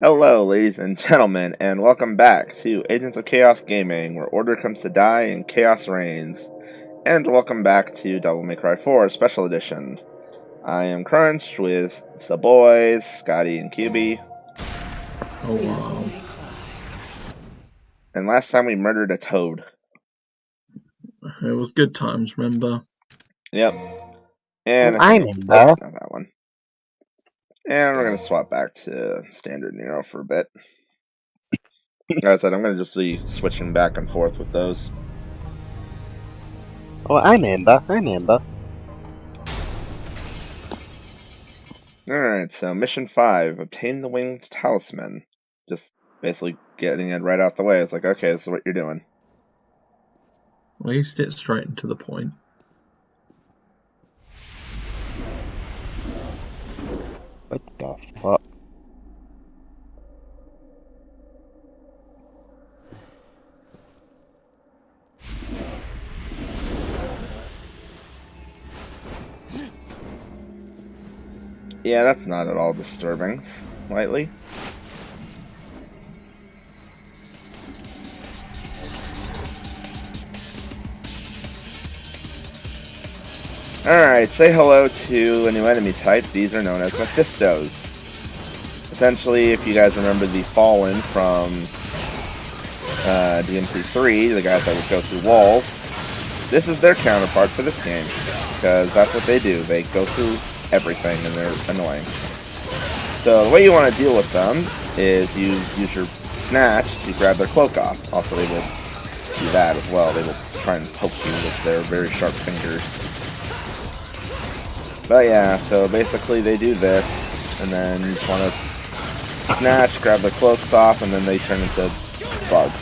Hello, ladies and gentlemen, and welcome back to Agents of Chaos Gaming, where order comes to die and chaos reigns. And welcome back to Devil May Cry 4 Special Edition. I am Crunch with the boys, Scotty and QB. Oh wow. And last time we murdered a toad. It was good times, remember? Yep. And I remember. not that one. And we're gonna swap back to Standard Nero for a bit. Like I said, I'm gonna just be switching back and forth with those. Oh, I remember. Alright, so Mission 5, obtain the Winged Talisman. Just basically getting it right out the way. It's like, okay, this is what you're doing. At least it's straight and to the point. What the fuck? Yeah, that's not at all disturbing. Slightly. Alright, say hello to a new enemy type. These are known as Mephistos. Essentially, if you guys remember the Fallen from DMC3, the guys that would go through walls, this is their counterpart for this game. Because that's what they do. They go through everything and they're annoying. So the way you want to deal with them is you use your snatch to grab their cloak off. Also, they will do that as well. They will try and poke you with their very sharp fingers. But yeah, so basically they do this, and then you just want to snatch, grab their cloaks off, and then they turn into bugs.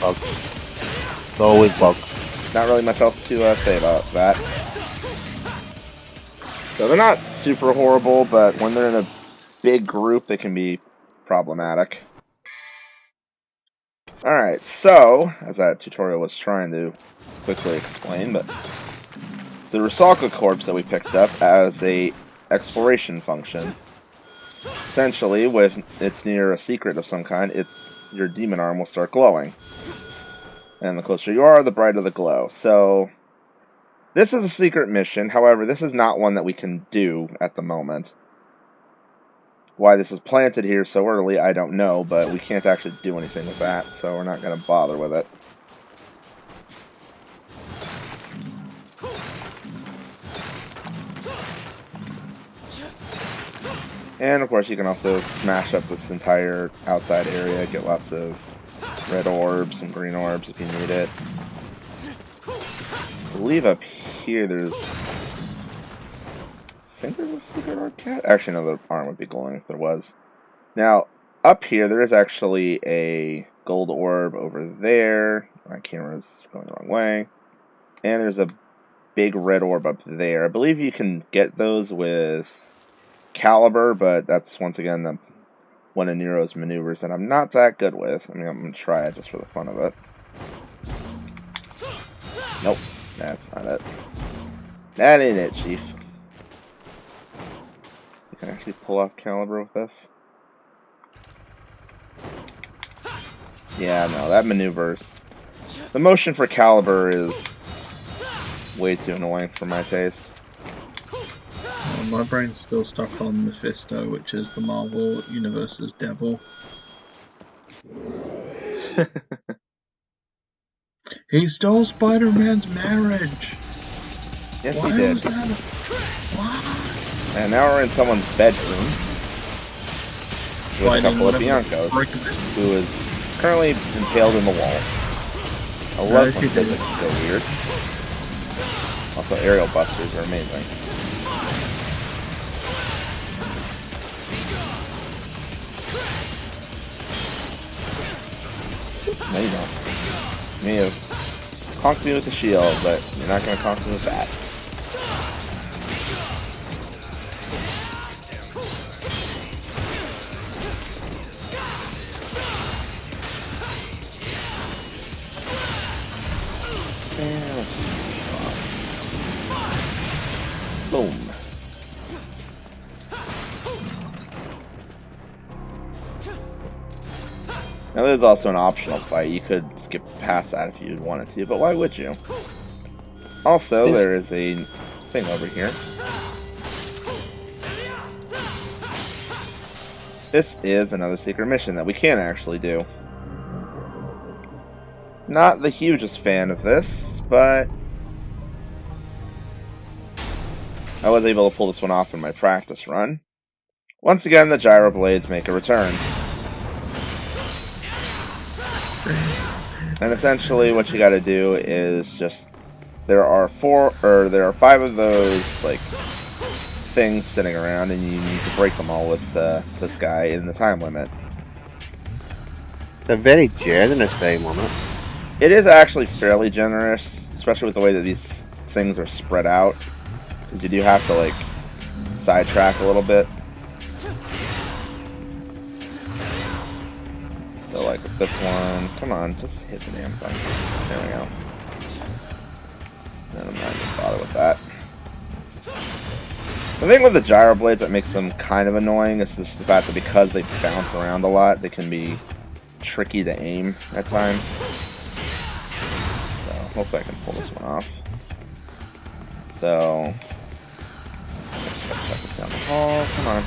It's always bugs. Not really much else to say about that. So they're not super horrible, but when they're in a big group, they can be problematic. Alright, so, as that tutorial was trying to quickly explain, but the Rusalka corpse that we picked up as a exploration function. Essentially, when it's near a secret of some kind, your demon arm will start glowing. And the closer you are, the brighter the glow. So, this is a secret mission. However, this is not one that we can do at the moment. Why this is planted here so early, I don't know, but we can't actually do anything with that, so we're not going to bother with it. And of course you can also smash up this entire outside area, get lots of red orbs and green orbs if you need it. I believe up here there's... I think there's a secret orb cat? Actually no, the arm would be glowing if there was. Now, up here there is actually a gold orb over there. My camera's going the wrong way. And there's a big red orb up there. I believe you can get those with Caliber, but that's once again one of Nero's maneuvers that I'm not that good with. I mean, I'm going to try it just for the fun of it. Nope, that's not it. That ain't it, Chief. You can actually pull off Caliber with this. Yeah, no, that maneuver. The motion for Caliber is way too annoying for my taste. My brain's still stuck on Mephisto, which is the Marvel Universe's devil. He stole Spider-Man's marriage! Yes, Why he did. was that What? And now we're in someone's bedroom with a couple of Biancos, who is currently impaled in the wall. I love when physics is so weird. Also, aerial busters are amazing. No, you don't. You may have conked me with the shield, but you're not going to conk me with that. Boom. Now there's also an optional fight. You could skip past that if you wanted to, but why would you? Also, there is a thing over here. This is another secret mission that we can actually do. Not the hugest fan of this, but I was able to pull this one off in my practice run. Once again, the gyro blades make a return. And essentially what you gotta do is just, there are 5 of those, like, things sitting around, and you need to break them all with this guy in the time limit. They're very generous time on it. It is actually fairly generous, especially with the way that these things are spread out. Because you do have to, like, sidetrack a little bit. So, like, with this one, come on, just hit the damn thing. There we go. And I'm not gonna bother with that. The thing with the gyro blades that makes them kind of annoying is just the fact that because they bounce around a lot, they can be tricky to aim at times. So, hopefully I can pull this one off. So, let's check this down the hall. Come on.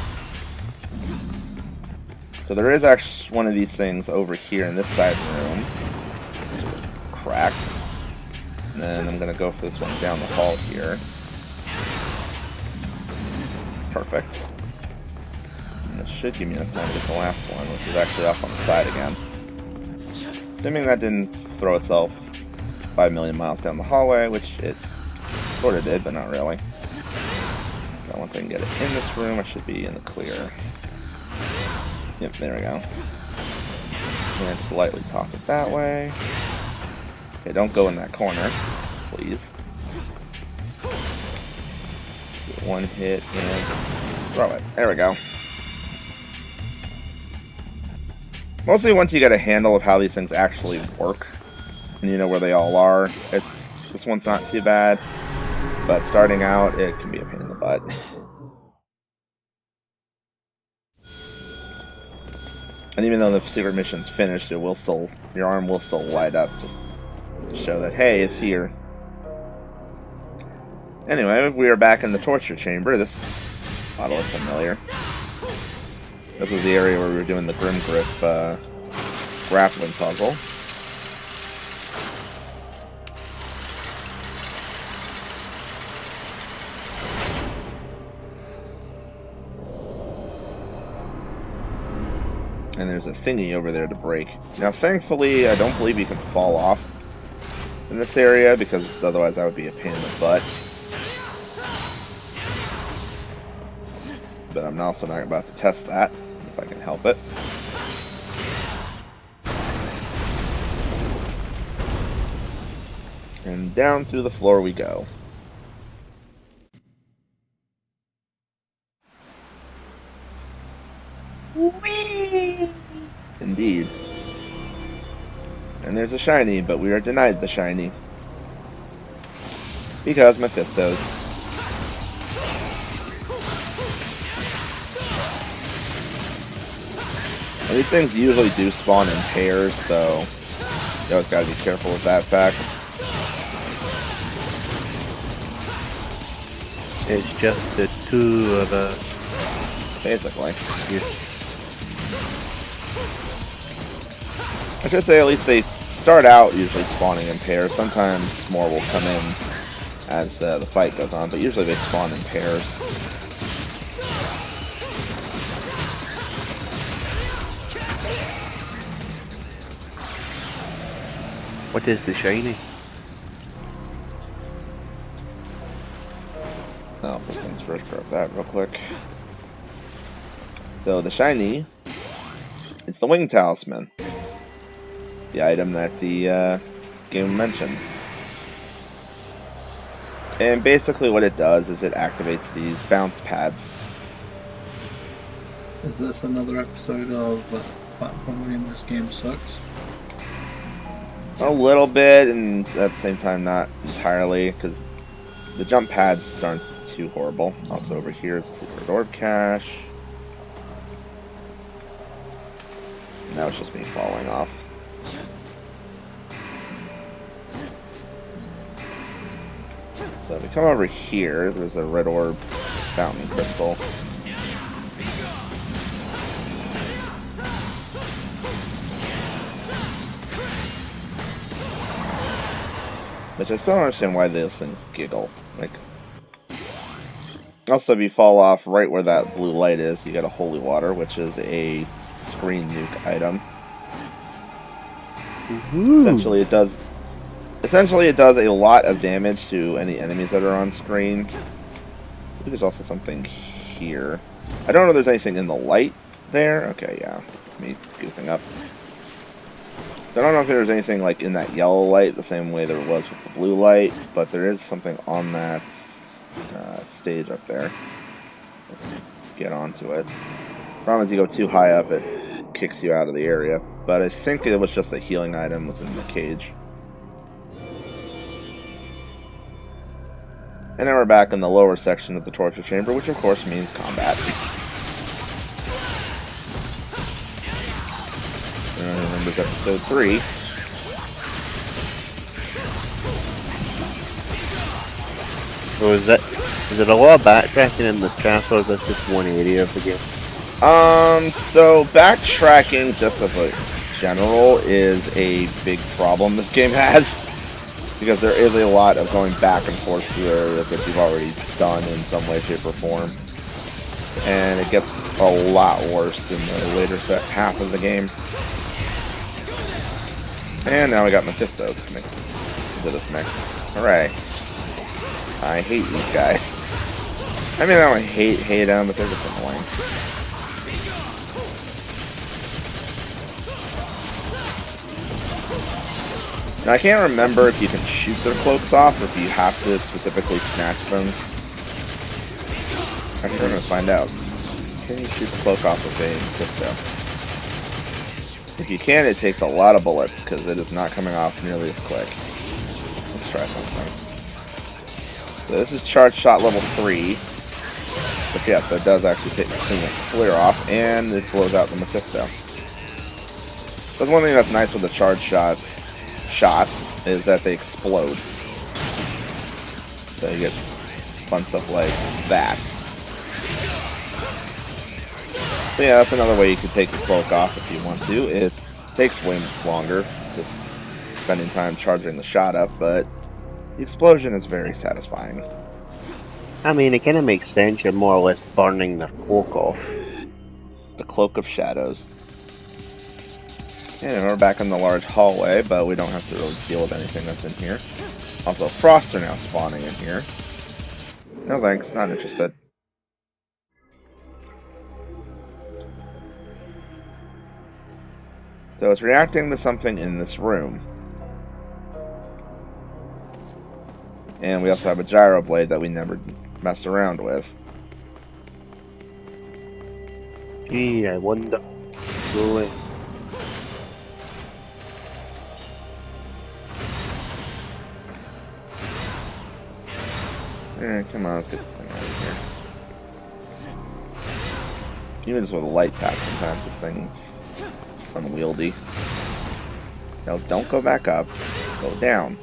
So there is actually one of these things over here in this side room, which is cracked. And then I'm going to go for this one down the hall here. Perfect. And this should give me enough time to get the last one, which is actually off on the side again. Assuming that didn't throw itself 5 million miles down the hallway, which it sort of did, but not really. So once I can get it in this room, I should be in the clear. Yep, there we go. And slightly toss it that way. Okay, don't go in that corner, please. Get one hit and throw it. There we go. Mostly once you get a handle of how these things actually work, and you know where they all are, this one's not too bad. But starting out, it can be a pain in the butt. And even though the secret mission's finished, it will still, your arm will still light up just to show that, hey, it's here. Anyway, we are back in the torture chamber. This model is familiar. This was the area where we were doing the Grim Grip grappling puzzle. And there's a thingy over there to break. Now, thankfully, I don't believe you can fall off in this area, because otherwise that would be a pain in the butt. But I'm also not about to test that, if I can help it. And down through the floor we go. Whee! Indeed. And there's a shiny, but we are denied the shiny. Because Mephisto's. And these things usually do spawn in pairs, so you always gotta be careful with that fact. It's just the two of us. Basically. I should say at least they start out usually spawning in pairs. Sometimes more will come in as the fight goes on, but usually they spawn in pairs. What is the shiny? Oh, first things first, grab that real quick. So the shiny, it's the Wing Talisman. The item that the game mentioned. And basically what it does is it activates these bounce pads. Is this another episode of platforming in this game sucks? A little bit, and at the same time not entirely, because the jump pads aren't too horrible. Also over here is the secret orb cache. Now it's just me falling off. So if we come over here, there's a red orb fountain crystal. Which I still don't understand why those things giggle. Like, also, if you fall off right where that blue light is, you get a holy water, which is a screen nuke item. Essentially, it does a lot of damage to any enemies that are on screen. I think there's also something here. I don't know if there's anything in the light there. Okay, yeah, me goofing up. I don't know if there's anything like in that yellow light the same way there was with the blue light, but there is something on that stage up there. Let's get onto it. Problem is, you go too high up, it kicks you out of the area. But I think it was just a healing item within the cage. And now we're back in the lower section of the torture chamber, which of course means combat. Remembers episode 3. So is it a lot of backtracking in the castle, or is this just one area of the game? So backtracking, just as a general, is a big problem this game has. Because there is a lot of going back and forth through areas that you've already done in some way, shape, or form. And it gets a lot worse in the later half of the game. And now we got Mephisto mixed into this mix. Hooray. I hate these guys. I mean, I don't hate them, but they're just annoying. Now, I can't remember if you can shoot their cloaks off, or if you have to specifically snatch them. Actually, we're going to find out. Can you shoot the cloak off with a Mephisto? If you can, it takes a lot of bullets, because it is not coming off nearly as quick. Let's try something. So this is charge shot level 3. But yeah, so it does actually clean it clear off, and it blows out the Mephisto. That's one thing that's nice with the charge shots is that they explode. So you get fun stuff like that. So yeah, that's another way you can take the cloak off if you want to. It takes way longer, just spending time charging the shot up, but the explosion is very satisfying. I mean, it kind of makes sense. You're more or less burning their cloak off. The Cloak of Shadows. And we're back in the large hallway, but we don't have to really deal with anything that's in here. Also, frosts are now spawning in here. No thanks, not interested. So it's reacting to something in this room. And we also have a gyro blade that we never messed around with. Gee, I wonder. Really? Come on, let's get this thing out of here. Even just with a light tap, sometimes this thing's unwieldy. Now, don't go back up. Go down.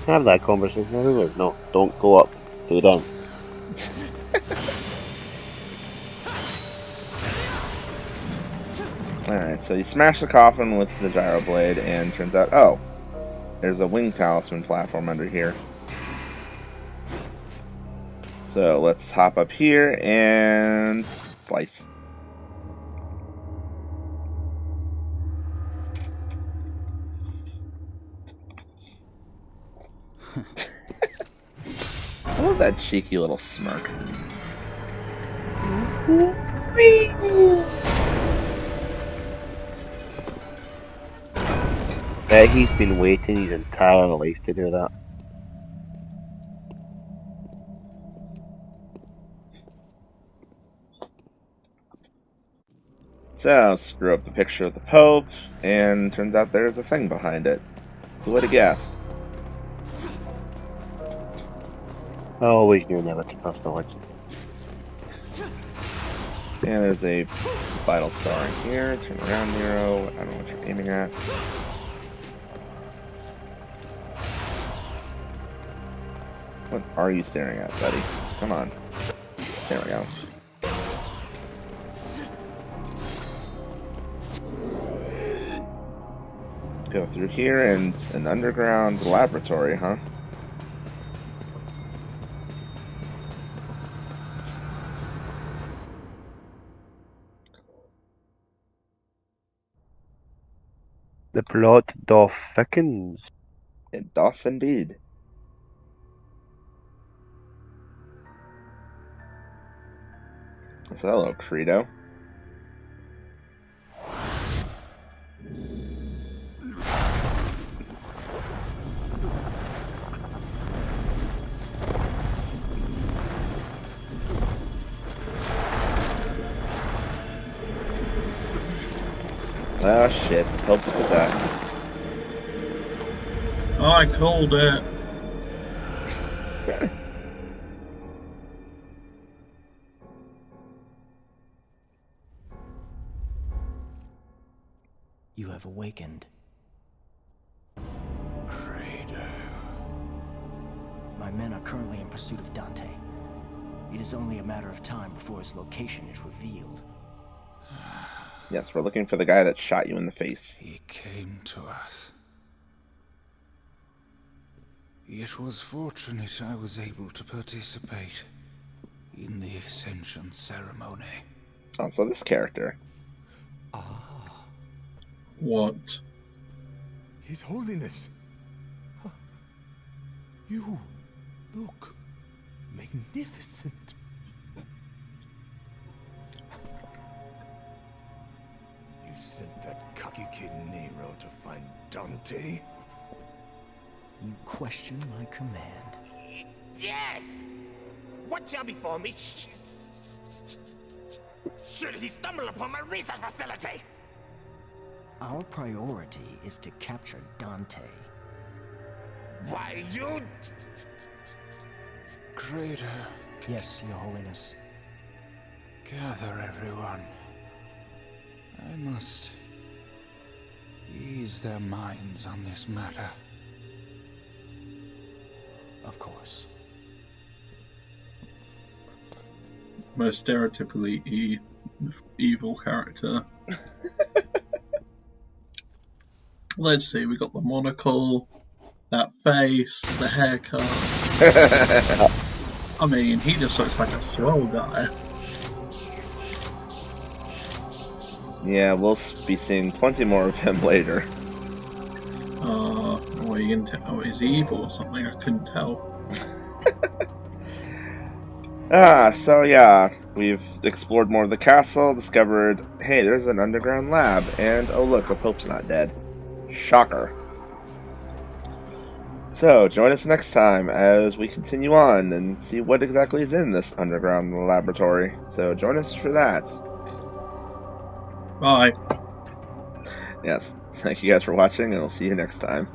Have that conversation everywhere. No, don't go up. Go down. Alright, so you smash the coffin with the gyro blade, and turns out, oh, there's a wing talisman platform under here. So let's hop up here and slice. I love that cheeky little smirk. Bet he's been waiting his entire life to do that. So, screw up the picture of the Pope, and turns out there's a thing behind it. Who would have guessed? I always knew never to trust the legend. And there's a vital star in here. Turn around, Nero. I don't know what you're aiming at. What are you staring at, buddy? Come on. There we go. Go through here and an underground laboratory, huh? The plot doth thickens. It doth indeed. So hello, Credo. Oh shit, help us with that. I called it. You have awakened. Credo. My men are currently in pursuit of Dante. It is only a matter of time before his location is revealed. Yes, we're looking for the guy that shot you in the face. He came to us. It was fortunate I was able to participate in the Ascension ceremony. Oh, so this character. What? His Holiness! You look magnificent. You sent that cocky kid Nero to find Dante? You question my command. Yes! What shall befall me? Should he stumble upon my research facility? Our priority is to capture Dante. Why, you... Credo, Yes, Your Holiness. gather everyone. I must ease their minds on this matter. Of course. Most stereotypically evil character. Let's see, we got the monocle, that face, the haircut. I mean, he just looks like a swell guy. Yeah, we'll be seeing plenty more of him later. What are you gonna tell? Oh, is he evil or something? I couldn't tell. So yeah, we've explored more of the castle, discovered, hey, there's an underground lab, and oh look, the Pope's not dead. Shocker. So, join us next time as we continue on and see what exactly is in this underground laboratory. So, join us for that. Bye. Yes, thank you guys for watching, and we'll see you next time.